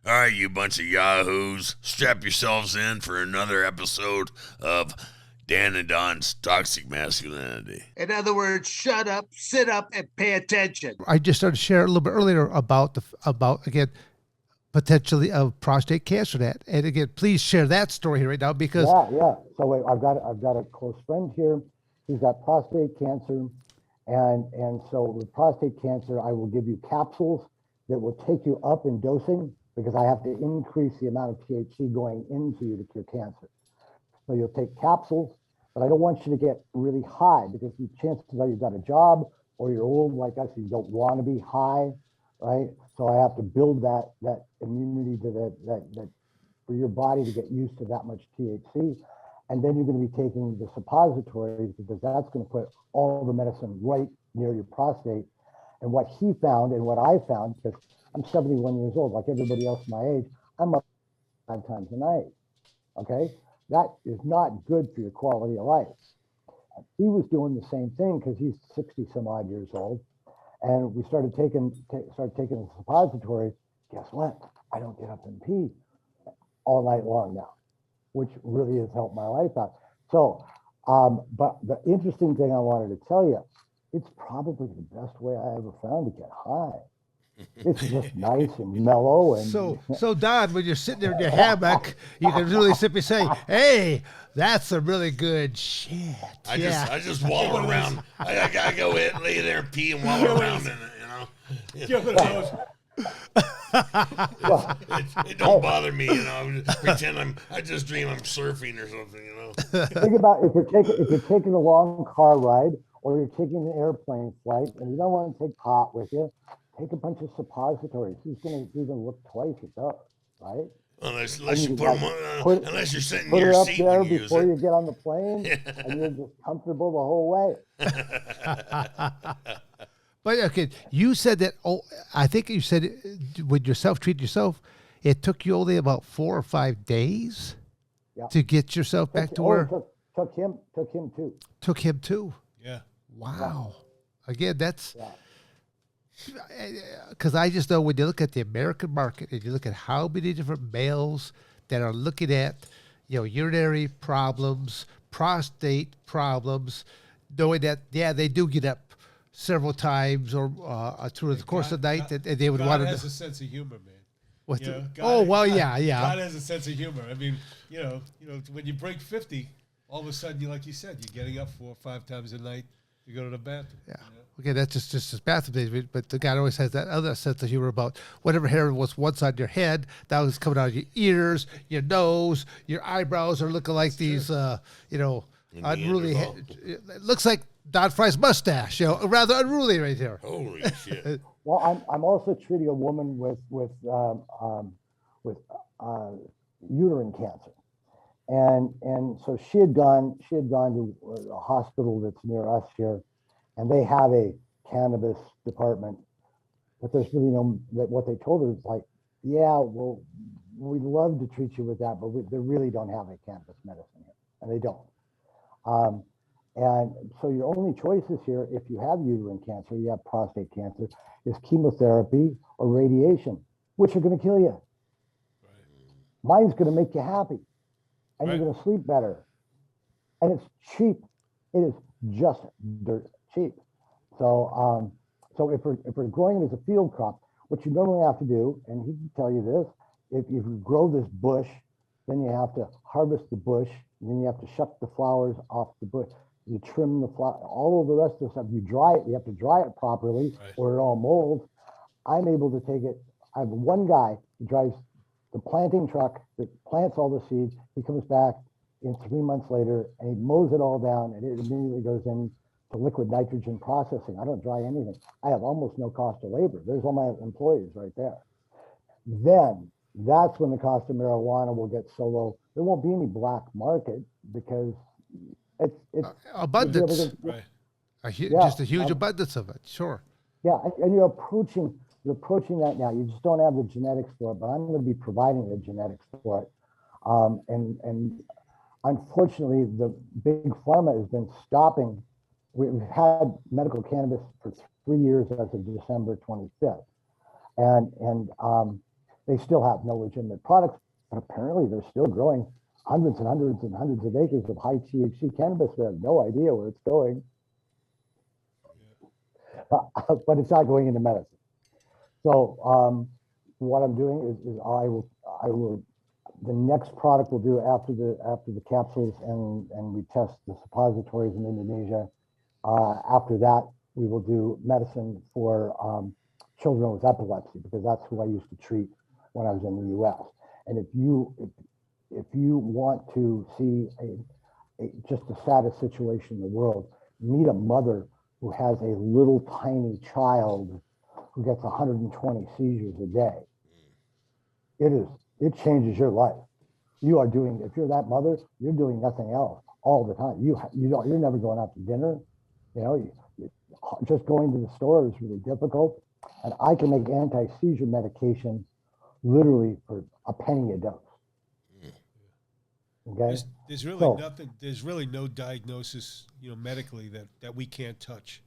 All right, you bunch of yahoos, strap yourselves in for another episode of Dan and Don's Toxic Masculinity. In other words, shut up, sit up, and pay attention. I just started to share a little bit earlier about again potentially of prostate cancer. And again, please share that story here right now because Yeah. So wait, I've got a close friend here. He's got prostate cancer, and so with prostate cancer, I will give you capsules that will take you up in dosing because I have to increase the amount of THC going into you to cure cancer. So you'll take capsules, but I don't want you to get really high because the chances are you've got a job or you're old like us, you don't want to be high, right? So I have to build that immunity to that for your body to get used to that much THC. And then you're going to be taking the suppositories because that's going to put all the medicine right near your prostate. And what he found and what I found, because I'm 71 years old, like everybody else my age, I'm up 5 times a night. Okay. That is not good for your quality of life. He was doing the same thing because he's 60 some odd years old. And we started taking the suppository. Guess what? I don't get up and pee all night long now, which really has helped my life out. So, but the interesting thing I wanted to tell you, it's probably the best way I ever found to get high. It's just nice and mellow. And so Don, when you're sitting there in your hammock, you can really simply say, "Hey, that's a really good shit." I just wallow around. I gotta go in, lay there and pee and wallow around in it, Give it those. It don't bother me, pretend I just dream I'm surfing or something, Think about if you're taking a long car ride or you're taking an airplane flight and you don't want to take pot with you, take a bunch of suppositories. Who's going to even look twice at those, right? Unless you put them on, unless you're sitting put in it your up seat there when you before use you get on the plane, and you're just comfortable the whole way. But okay, you said that. Oh, I think you said when you treat yourself, it took you only about 4 or 5 days to get yourself back to where. Took him too. Took him too. Yeah. Wow. Again, that's because I just know when you look at the American market and you look at how many different males that are looking at, urinary problems, prostate problems, knowing that they do get up several times or through the course of the night, and they would want to. God has a sense of humor, man. Yeah. God has a sense of humor. I mean, when you break 50, all of a sudden, like you said, you're getting up 4 or 5 times a night to go to the bathroom. Yeah. Okay, that's just his bathroom days. But the guy always has that other sense of humor about whatever hair was once on your head, that was coming out of your ears, your nose, your eyebrows are looking like these, unruly. It looks like Don Frye's mustache, rather unruly right here. Holy shit! Well, I'm also treating a woman with uterine cancer, and so she had gone to a hospital that's near us here, and they have a cannabis department, but there's really what they told her is like, yeah, well, we'd love to treat you with that, but they really don't have a cannabis medicine here, and they don't. And so your only choices here, if you have uterine cancer, you have prostate cancer, is chemotherapy or radiation, which are going to kill you. Right. Mine's going to make you happy, and you're going to sleep better. And it's cheap. It is just dirt cheap. So, so if we're growing it as a field crop, what you normally have to do, and he can tell you this, if you grow this bush, then you have to harvest the bush, and then you have to shuck the flowers off the bush. You trim the flower, all of the rest of the stuff. You dry it. You have to dry it properly, or it all molds. I'm able to take it. I have one guy who drives the planting truck that plants all the seeds. He comes back in 3 months later, and he mows it all down, and it immediately goes in to liquid nitrogen processing. I don't dry anything. I have almost no cost of labor. There's all my employees right there. Then that's when the cost of marijuana will get so low. There won't be any black market because it's abundance, right? Just a huge abundance of it. Sure. Yeah, and you're approaching that now. You just don't have the genetics for it, but I'm going to be providing the genetics for it. And unfortunately, the big pharma has been stopping. We've had medical cannabis for 3 years as of December 25th, and They still have no legitimate products, but apparently they're still growing hundreds and hundreds and hundreds of acres of high THC cannabis. We have no idea where it's going, but it's not going into medicine. So what I'm doing is I will the next product we'll do after the capsules and we test the suppositories in Indonesia. After that, we will do medicine for children with epilepsy, because that's who I used to treat when I was in the U.S. And if you want to see just the saddest situation in the world, meet a mother who has a little tiny child who gets 120 seizures a day. It changes your life. You are doing, if you're that mother, you're doing nothing else all the time. You're never going out to dinner. Just going to the store is really difficult. And I can make anti-seizure medication literally for a penny a dose. Okay. There's really nothing. There's really no diagnosis, medically that we can't touch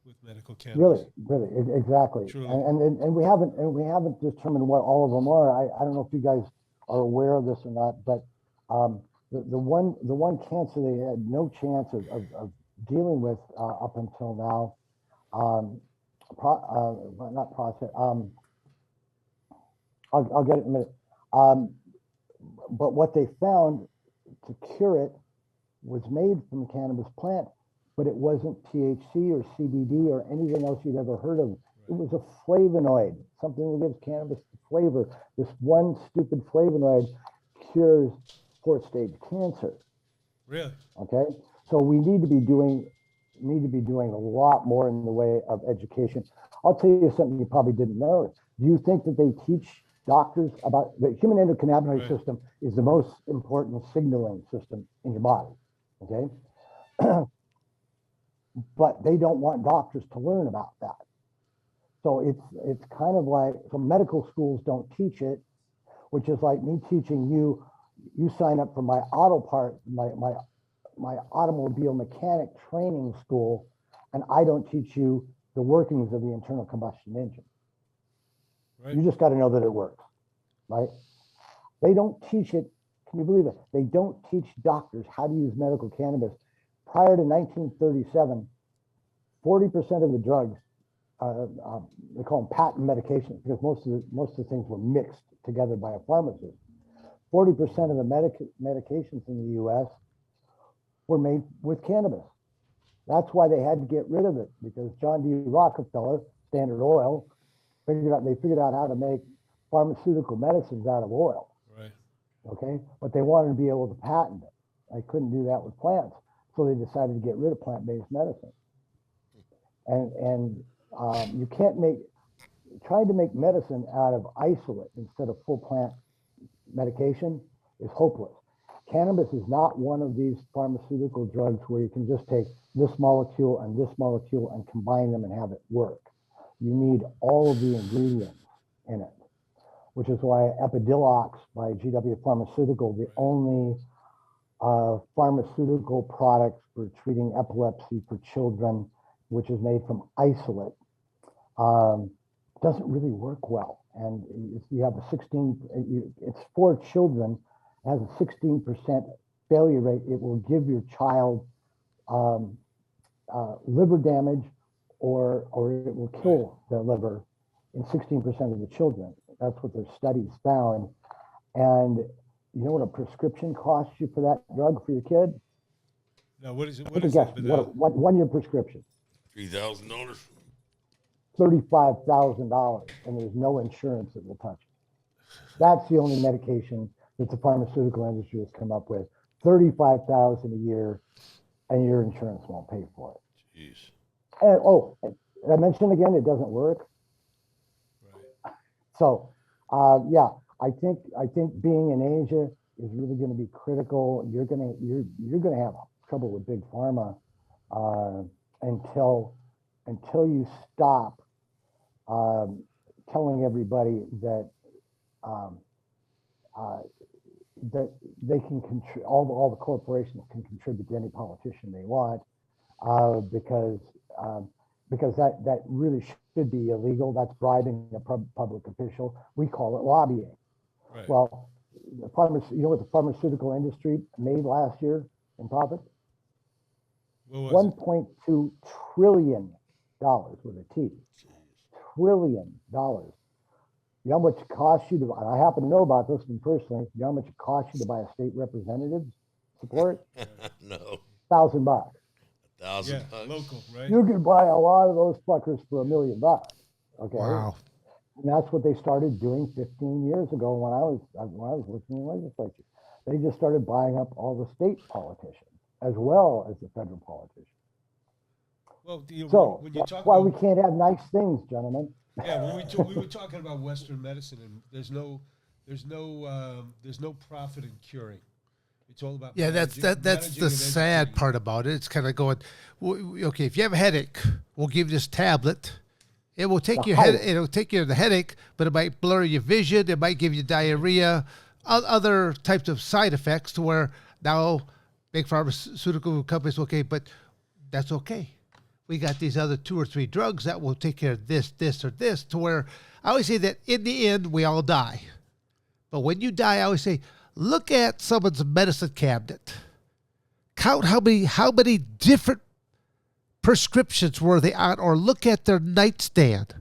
with medical cannabis. Really, exactly. And we haven't determined what all of them are. I don't know if you guys are aware of this or not, but the one cancer they had no chance of dealing with up until now, not prostate. I'll get it in a minute. But what they found to cure it was made from the cannabis plant, but it wasn't THC or CBD or anything else you'd ever heard of. It was a flavonoid, something that gives cannabis flavor. This one stupid flavonoid cures fourth stage cancer. Really? Okay. So we need to be doing a lot more in the way of education. I'll tell you something you probably didn't know. Do you think that they teach doctors about the human endocannabinoid system is the most important signaling system in your body? Okay. But they don't want doctors to learn about that. So it's kind of like, so medical schools don't teach it, which is like me teaching you sign up for my my automobile mechanic training school, and I don't teach you the workings of the internal combustion engine. Right. You just got to know that it works, right? They don't teach it. Can you believe it? They don't teach doctors how to use medical cannabis. Prior to 1937, 40% of the drugs, they call them patent medications, because most of the things were mixed together by a pharmacist. 40% of the medications in the U.S. were made with cannabis. That's why they had to get rid of it, because John D. Rockefeller, Standard Oil, figured out how to make pharmaceutical medicines out of oil. Right. Okay, but they wanted to be able to patent it. They couldn't do that with plants, so they decided to get rid of plant-based medicine. And you can't trying to make medicine out of isolate instead of full plant medication is hopeless. Cannabis is not one of these pharmaceutical drugs where you can just take this molecule and combine them and have it work. You need all of the ingredients in it, which is why Epidiolex by GW Pharmaceutical, the only pharmaceutical product for treating epilepsy for children, which is made from isolate, doesn't really work well. And you have it's for children, it has a 16% failure rate. It will give your child liver damage, or it will kill the liver in 16% of the children. That's what their studies found. And you know what a prescription costs you for that drug for your kid? Now, what is it? What 1 year prescription? $3,000. $35,000, and there's no insurance that will touch it. That's the only medication that the pharmaceutical industry has come up with. $35,000 a year, and your insurance won't pay for it. Jeez. And did I mention again, it doesn't work. Right. So, I think being in Asia is really going to be critical. You're going to have trouble with big pharma until you stop telling everybody that that they can all the corporations can contribute to any politician they want, because because that really should be illegal. That's bribing a public official. We call it lobbying. Right. Well, you know what the pharmaceutical industry made last year in profit? What was it? $1.2 trillion with a T. Trillion dollars. You know how much it costs you to, and I happen to know about this one personally, you know how much it costs you to buy a state representative support? No. $1,000. Yeah, $1,000. local, right? You can buy a lot of those fuckers for $1 million. Okay. Wow. And that's what they started doing 15 years ago when I was working in the legislature. They just started buying up all the state politicians as well as the federal politicians. Well, So when you that's talk why about, we can't have nice things, gentlemen. yeah, when we were talking about Western medicine, and there's no profit in curing. It's all about Yeah, that's managing the and sad educating. part about it. It's kind of going, okay, if you have a headache, we'll give you this tablet. It will take your head. It'll take care of the headache, but it might blur your vision. It might give you diarrhea, other types of side effects. To where now, big pharmaceutical companies, okay, but that's okay. We got these other 2 or 3 drugs that will take care of this, or this. To where I always say that in the end, we all die. But when you die, I always say, look at someone's medicine cabinet. Count how many different prescriptions were they on, or look at their nightstand.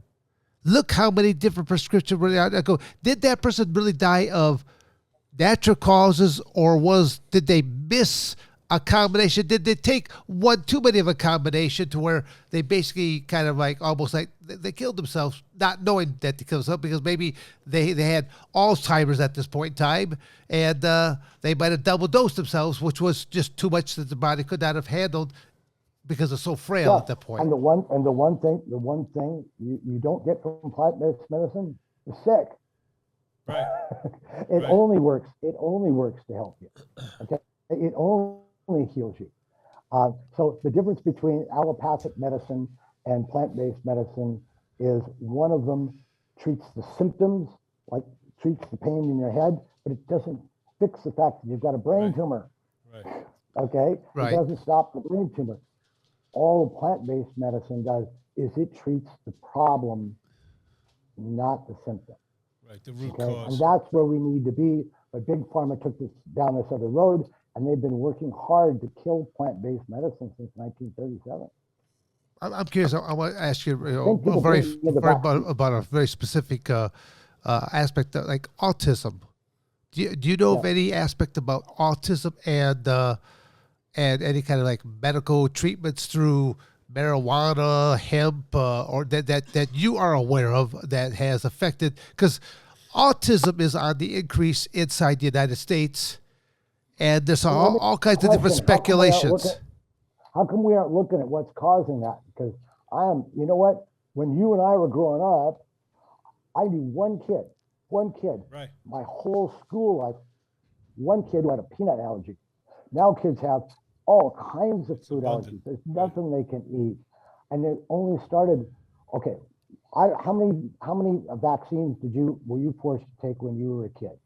Look how many different prescriptions were they on. I go, did that person really die of natural causes, or did they miss a combination? Did they take one too many of a combination to where they basically kind of like almost like they killed themselves, not knowing that they killed themselves, because maybe they had Alzheimer's at this point in time, and they might have double dosed themselves, which was just too much that the body could not have handled because it's so frail at that point. And the one thing you don't get from plant-based medicine is sick. Right. It only works to help you. Okay. It only heals you. So the difference between allopathic medicine and plant-based medicine is one of them treats the symptoms, like treats the pain in your head, but it doesn't fix the fact that you've got a brain tumor. Right. Okay? Right. It doesn't stop the brain tumor. All plant-based medicine does is it treats the problem, not the symptom. Right. The root Okay? cause. And that's where we need to be. But Big Pharma took this down this other road, and they've been working hard to kill plant-based medicine since 1937. I'm curious. I want to ask you, Think people bring in the back. about a very specific aspect, like autism. Do you know of any aspect about autism and any kind of like medical treatments through marijuana, hemp, or that you are aware of that has affected? Because autism is on the increase inside the United States, and there's all kinds of different speculations. How come we aren't looking at what's causing that? Because you know what? When you and I were growing up, I knew one kid, Right. my whole school life, one kid who had a peanut allergy. Now kids have all kinds of food allergies. There's nothing they can eat. And it only started, okay, how many vaccines were you forced to take when you were a kid,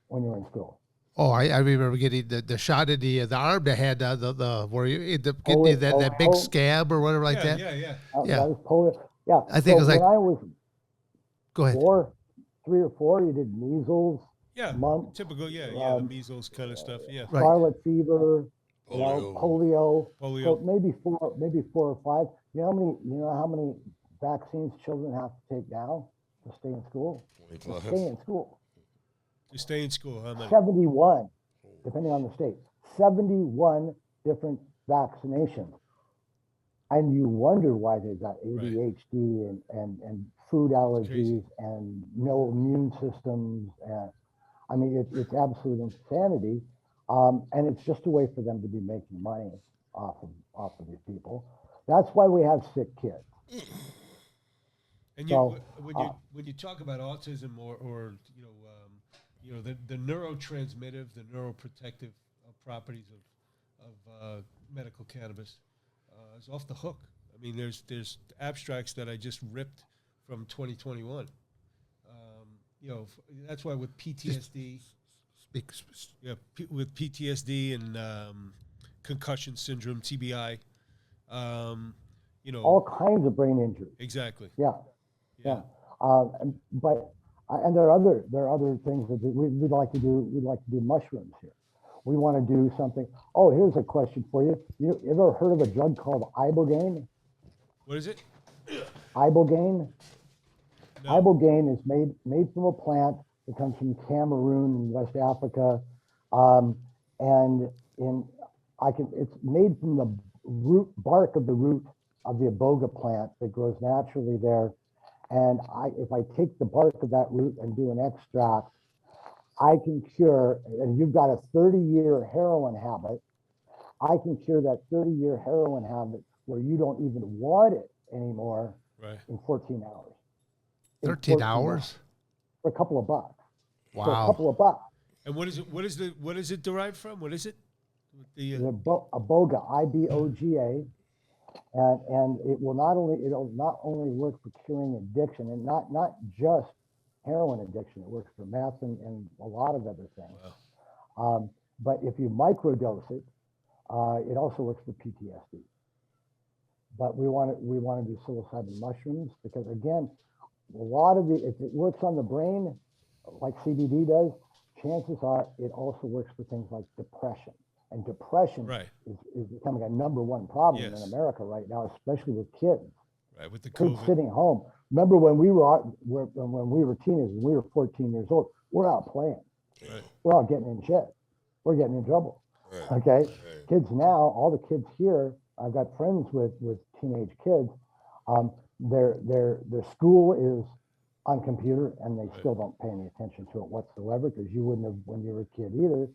when you were in school? Oh, I remember getting the shot in the arm that had the where you end up getting that big scab or whatever like that. Yeah. Yeah. That was polio. Yeah. I think it was when like. I was Go ahead. 3 or 4, you did measles, Yeah. mumps, Typical. Yeah. The measles kind of stuff. Yeah. Right. scarlet fever, polio. Polio. So maybe 4 or 5. You know how many vaccines children have to take now to stay in school? To stay in school. To stay in school, how many? 71, depending on the state. 71 different vaccinations. And you wonder why they've got ADHD and food allergies and no immune systems. And I mean, it's absolute insanity. And it's just a way for them to be making money off of these people. That's why we have sick kids. And when you talk about autism or the neurotransmissive, the neuroprotective properties of medical cannabis is off the hook. I mean, there's abstracts that I just ripped from 2021. That's why with PTSD, with PTSD and concussion syndrome, TBI, you know, all kinds of brain injuries. exactly. Yeah. And there are other things that we'd like to do. We'd like to do mushrooms here. We want to do something. Oh, here's a question for you. You ever heard of a drug called Ibogaine? What is it? Ibogaine? No. Ibogaine is made from a plant that comes from Cameroon in West Africa. It's made from the bark of the root of the iboga plant that grows naturally there. And if I take the bark of that root and do an extract, I can cure, and you've got a 30-year heroin habit, I can cure that 30-year heroin habit where you don't even want it anymore in 14 hours. 13 hours? For a couple of bucks. Wow. For a couple of bucks. And what is it? What is it derived from? What is it? The Iboga, Iboga, and it'll not only work for curing addiction, and not just heroin addiction. It works for meth and a lot of other things. Wow. But if you microdose it, it also works for PTSD. But we want to do psilocybin mushrooms because, again, a lot of if it works on the brain like CBD does, chances are it also works for things like depression. And depression is becoming a #1 problem in America right now, especially with kids. Right, with the kids COVID. Sitting home. Remember when we were teenagers, when we were 14 years old, we're out playing. Right. We're out getting in shit. We're getting in trouble. Right. Okay. Right. Kids now, all the kids here, I've got friends with teenage kids. Their school is on computer and they still don't pay any attention to it whatsoever because you wouldn't have when you were a kid either.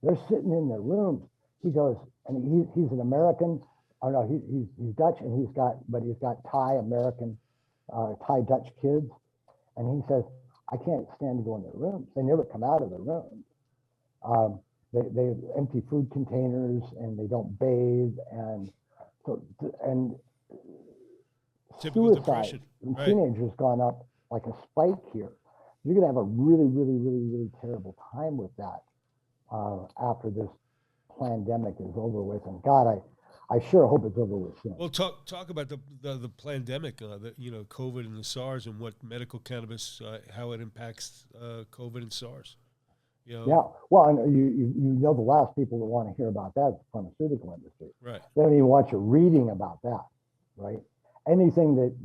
They're sitting in their rooms. He goes, and he's an American. Oh no, he's Dutch, and he's got Thai American, Thai Dutch kids, and he says, I can't stand to go in their rooms. They never come out of their rooms. They empty food containers and they don't bathe, and typical suicide depression in teenagers gone up like a spike here. You're gonna have a really, really, really, really terrible time with that. After this pandemic is over with, and God, I sure hope it's over with soon. Well, talk about the pandemic, COVID and the SARS, and what medical cannabis, how it impacts COVID and SARS. You know? Yeah, well, and you know the last people that want to hear about that is the pharmaceutical industry. Right. They don't even want you reading about that, right? Anything that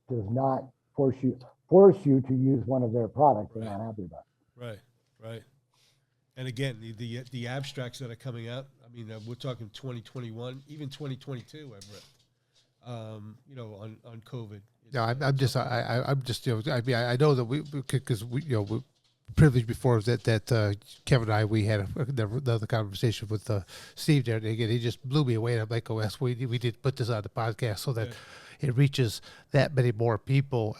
does not force you to use one of their products, they're not happy about. Right. And again, the abstracts that are coming out, I mean, we're talking 2021, even 2022, I've read, on COVID. No, I'm just, I know that because we're privileged before that Kevin and I, we had another conversation with Steve there. And again, he just blew me away. And I'm like, oh, yes, we did put this on the podcast so that it reaches that many more people.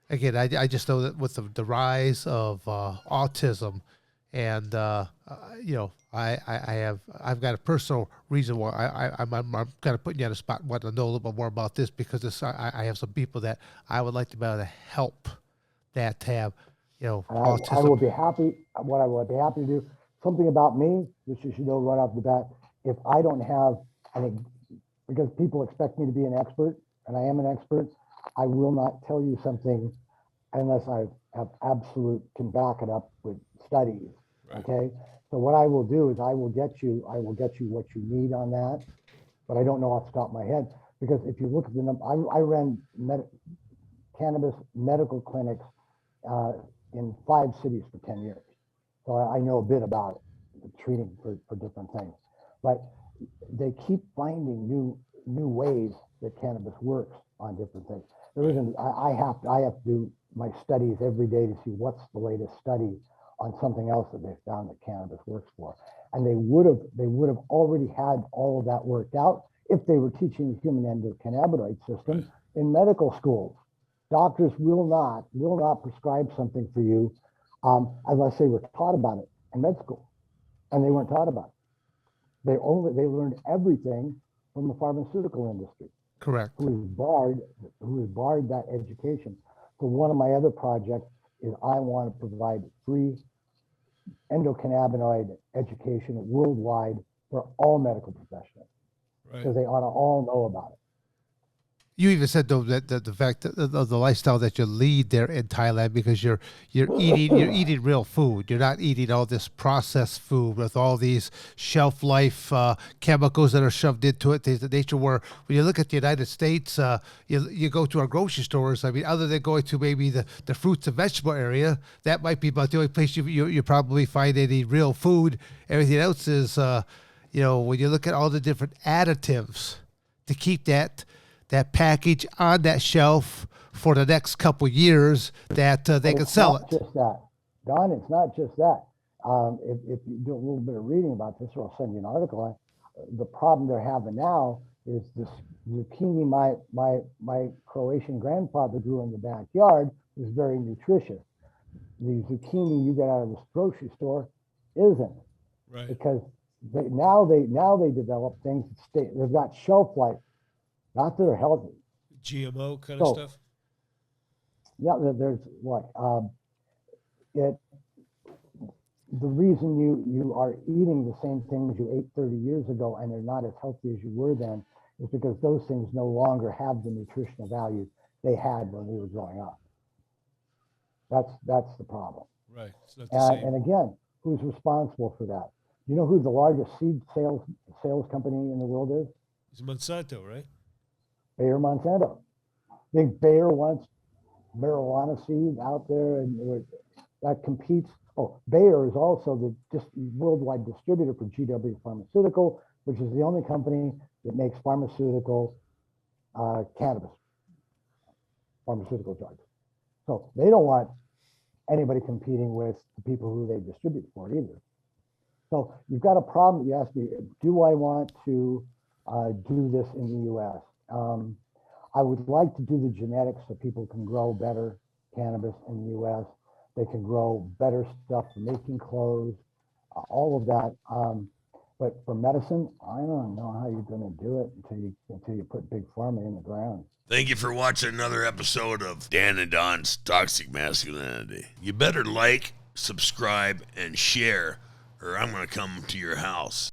Again, I just know that with the rise of autism, and I've got a personal reason why I'm kind of putting you on the spot, want to know a little bit more about this because I have some people that I would like to be able to help that have autism. I will be happy. What I will be happy to do, something about me, which you should know right off the bat. If I don't have because people expect me to be an expert, and I am an expert, I will not tell you something unless I have can back it up with studies. Right. Okay. So what I will do is I will get you what you need on that, but I don't know off the top of my head because if you look at the number, I ran cannabis medical clinics in 5 cities for 10 years. So I know a bit about it, treating for different things, but they keep finding new ways that cannabis works on different things. There isn't, I have to do my studies every day to see what's the latest study on something else that they found that cannabis works for. And they would have already had all of that worked out if they were teaching the human endocannabinoid system in medical schools. Doctors will not prescribe something for you unless they were taught about it in med school, and they weren't taught about it. They learned everything from the pharmaceutical industry. Correct. Who has barred that education. So one of my other projects is I want to provide free endocannabinoid education worldwide for all medical professionals, because they ought to all know about it. You even said though that the fact that the lifestyle that you lead there in Thailand, because you're eating real food. You're not eating all this processed food with all these shelf life chemicals that are shoved into it. Things of nature. Where when you look at the United States, you go to our grocery stores. I mean, other than going to maybe the fruits and vegetable area, that might be about the only place you probably find any real food. Everything else is, when you look at all the different additives to keep that package on that shelf for the next couple years that they can sell it. It's not just that. Don, it's not just that. If you do a little bit of reading about this, or I'll send you an article on the problem they're having now is this zucchini my Croatian grandfather grew in the backyard is very nutritious. The zucchini you get out of this grocery store isn't. Right. Because now they develop things that they've got shelf life. Not that they're healthy. GMO kind of stuff? Yeah, there's what? The reason you are eating the same things you ate 30 years ago and they're not as healthy as you were then is because those things no longer have the nutritional value they had when we were growing up. That's the problem. Right. It's not the same. And again, who's responsible for that? You know who the largest seed sales company in the world is? It's Monsanto, right? Bayer Monsanto. I think Bayer wants marijuana seed out there, and that competes. Oh, Bayer is also the worldwide distributor for GW Pharmaceutical, which is the only company that makes pharmaceutical cannabis, pharmaceutical drugs. So they don't want anybody competing with the people who they distribute for either. So you've got a problem. You asked me, do I want to do this in the U.S.? I would like to do the genetics so people can grow better cannabis in the U.S. They can grow better stuff for making clothes, all of that. But for medicine, I don't know how you're going to do it until you put big pharma in the ground. Thank you for watching another episode of Dan and Don's Toxic Masculinity. You better like, subscribe, and share, or I'm going to come to your house.